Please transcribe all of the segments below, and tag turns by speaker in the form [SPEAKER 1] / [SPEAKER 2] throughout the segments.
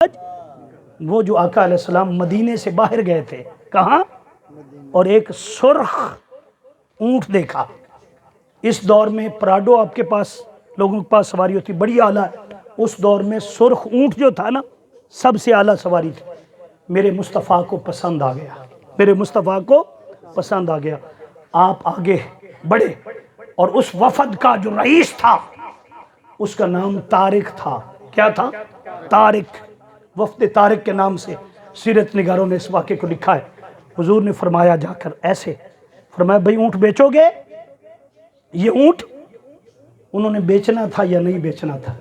[SPEAKER 1] آج وہ جو آقا علیہ السلام مدینے سے باہر گئے تھے کہاں، اور ایک سرخ اونٹ دیکھا. اس دور میں پراڈو آپ کے پاس لوگوں کے پاس سواری ہوتی بڑی اعلیٰ ہے، اس دور میں سرخ اونٹ جو تھا نا سب سے اعلیٰ سواری تھی. میرے مصطفیٰ کو پسند آ گیا، میرے مصطفیٰ کو پسند آ گیا. آپ آگے بڑھے اور اس وفد کا جو رئیس تھا اس کا نام طارق تھا. کیا تھا؟ طارق. وفد طارق کے نام سے سیرت نگاروں نے اس واقعے کو لکھا ہے. حضور نے فرمایا جا کر ایسے فرمایا بھئی اونٹ بیچو گے؟ یہ اونٹ انہوں نے بیچنا تھا یا نہیں بیچنا تھا؟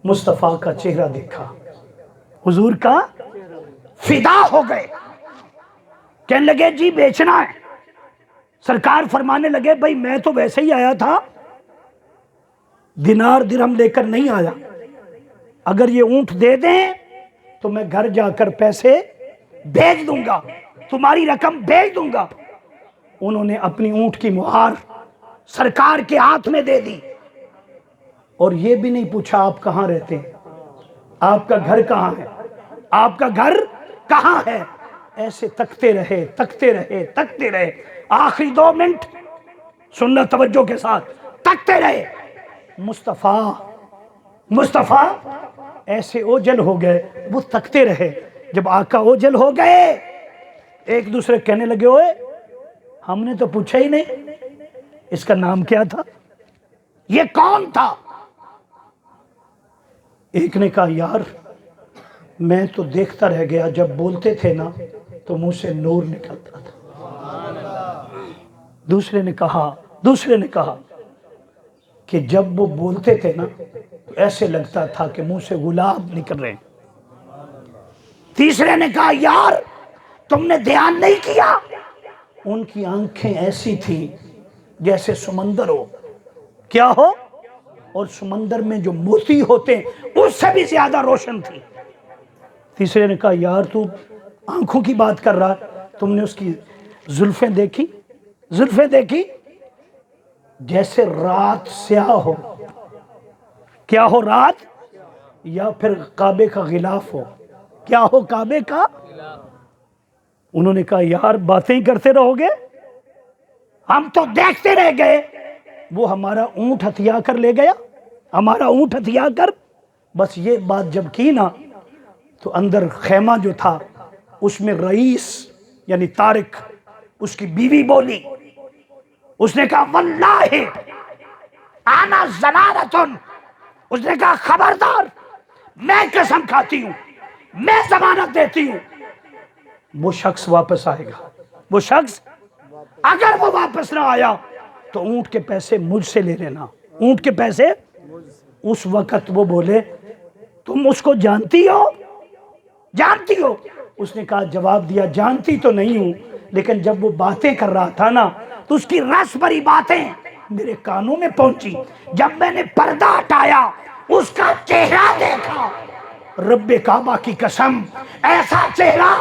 [SPEAKER 1] مصطفیٰ کا چہرہ دیکھا، حضور کا فدا ہو گئے، کہنے لگے جی بیچنا ہے. سرکار فرمانے لگے بھئی میں تو ویسے ہی آیا تھا، دینار درہم لے کر نہیں آیا، اگر یہ اونٹ دے دیں تو میں گھر جا کر پیسے بھیج دوں گا، تمہاری رقم بھیج دوں گا. انہوں نے اپنی اونٹ کی مہار سرکار کے ہاتھ میں دے دی اور یہ بھی نہیں پوچھا آپ کہاں رہتے ہیں، آپ کا گھر کہاں ہے، آپ کا گھر کہاں ہے. ایسے تکتے رہے تکتے رہے تکتے رہے، آخری 2 منٹ سننا توجہ کے ساتھ، تکتے رہے. مصطفیٰ ایسے اوجل ہو گئے، وہ تکتے رہے. جب آقا اوجل ہو گئے ایک دوسرے کہنے لگے اوئے ہم نے تو پوچھا ہی نہیں اس کا نام کیا تھا، یہ کون تھا؟ ایک نے کہا یار میں تو دیکھتا رہ گیا، جب بولتے تھے نا تو منہ سے نور نکلتا تھا. دوسرے نے کہا کہ جب وہ بولتے تھے نا تو ایسے لگتا تھا کہ منہ سے گلاب نکل رہے ہیں. تیسرے نے کہا یار تم نے دھیان نہیں کیا، ان کی آنکھیں ایسی تھیں جیسے سمندر ہو. کیا ہو؟ اور سمندر میں جو موتی ہوتے ہیں اس سے بھی زیادہ روشن تھی. تیسرے نے کہا یار تو آنکھوں کی بات کر رہا، تم نے اس کی زلفیں دیکھی جیسے رات سیاہ ہو. کیا ہو؟ رات، یا پھر کعبے کا غلاف ہو. کیا ہو؟ کعبے کا. انہوں نے کہا یار باتیں ہی کرتے رہو گے، ہم تو دیکھتے رہ گئے. وہ ہمارا اونٹ ہتھیا کر لے گیا، ہمارا اونٹ ہتھیا کر. بس یہ بات جب کی نا تو اندر خیمہ جو تھا اس میں رئیس یعنی طارق اس کی بیوی بولی. اس نے کہا واللہ انا زمانتن، اس نے کہا خبردار میں قسم کھاتی ہوں، میں ضمانت دیتی ہوں وہ شخص واپس آئے گا. وہ شخص اگر وہ واپس نہ آیا تو اونٹ کے پیسے مجھ سے لے لینا، اونٹ کے پیسے. اس وقت وہ بولے تم اس کو جانتی ہو؟ اس نے کہا جواب دیا جانتی تو نہیں ہوں، لیکن جب وہ باتیں کر رہا تھا نا تو اس کی رس بھری باتیں میرے کانوں میں پہنچی. جب میں نے پردہ ہٹایا اس کا چہرہ دیکھا، رب کعبہ کی قسم ایسا چہرہ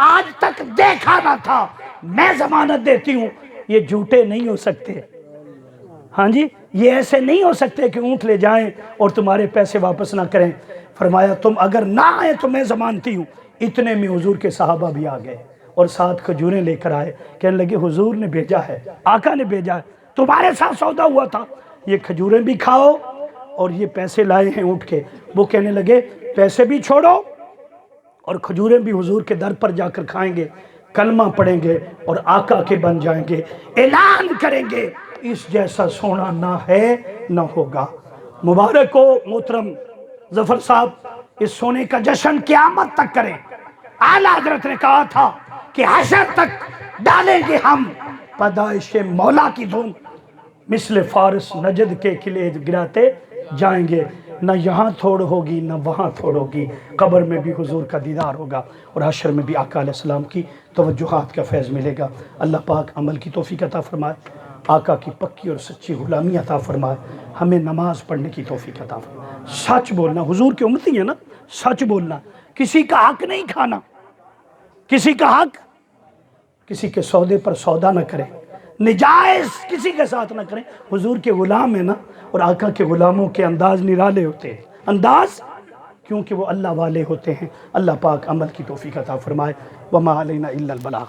[SPEAKER 1] آج تک دیکھا نہ تھا. میں ضمانت دیتی ہوں یہ جھوٹے نہیں ہو سکتے. ہاں جی، یہ ایسے نہیں ہو سکتے کہ اونٹ لے جائیں اور تمہارے پیسے واپس نہ کریں. فرمایا تم اگر نہ آئے تو میں ضمانتی ہوں. اتنے میں حضور کے صحابہ بھی آ گئے اور 7 کھجوریں لے کر آئے. کہنے لگے حضور نے بھیجا ہے، آقا نے بھیجا ہے، تمہارے ساتھ سودا ہوا تھا، یہ کھجوریں بھی کھاؤ اور یہ پیسے لائے ہیں اونٹ کے. وہ کہنے لگے پیسے بھی چھوڑو اور کھجوریں بھی حضور کے در پر جا کر کھائیں گے، کلمہ پڑھیں گے اور آقا کے بن جائیں گے، اعلان کریں گے اس جیسا سونا نہ ہے نہ ہوگا. مبارک ہو محترم ظفر صاحب، اس سونے کا جشن قیامت تک کریں. اعلیٰ حضرت نے کہا تھا کہ حشر تک ڈالیں گے ہم پیدائش مولا کی دھوم، مثل فارس نجد کے قلعے گراتے جائیں گے. نہ یہاں تھوڑ ہوگی نہ وہاں تھوڑ ہوگی، قبر میں بھی حضور کا دیدار ہوگا اور حشر میں بھی آقا علیہ السلام کی توجہات کا فیض ملے گا. اللہ پاک عمل کی توفیق عطا فرمائے، آقا کی پکی اور سچی غلامی عطا فرمائے، ہمیں نماز پڑھنے کی توفیق عطا فرمائے. سچ بولنا، حضور کی امتی ہے نا، سچ بولنا، کسی کا حق نہیں کھانا، کسی کا حق، کسی کے سودے پر سودا نہ کریں، نجائز کسی کے ساتھ نہ کریں. حضور کے غلام ہیں نا، اور آقا کے غلاموں کے انداز نرالے ہوتے ہیں. انداز کیونکہ وہ اللہ والے ہوتے ہیں۔ اللہ پاک عمل کی توفیق عطا فرمائے۔ وما علینا الا البلاغ۔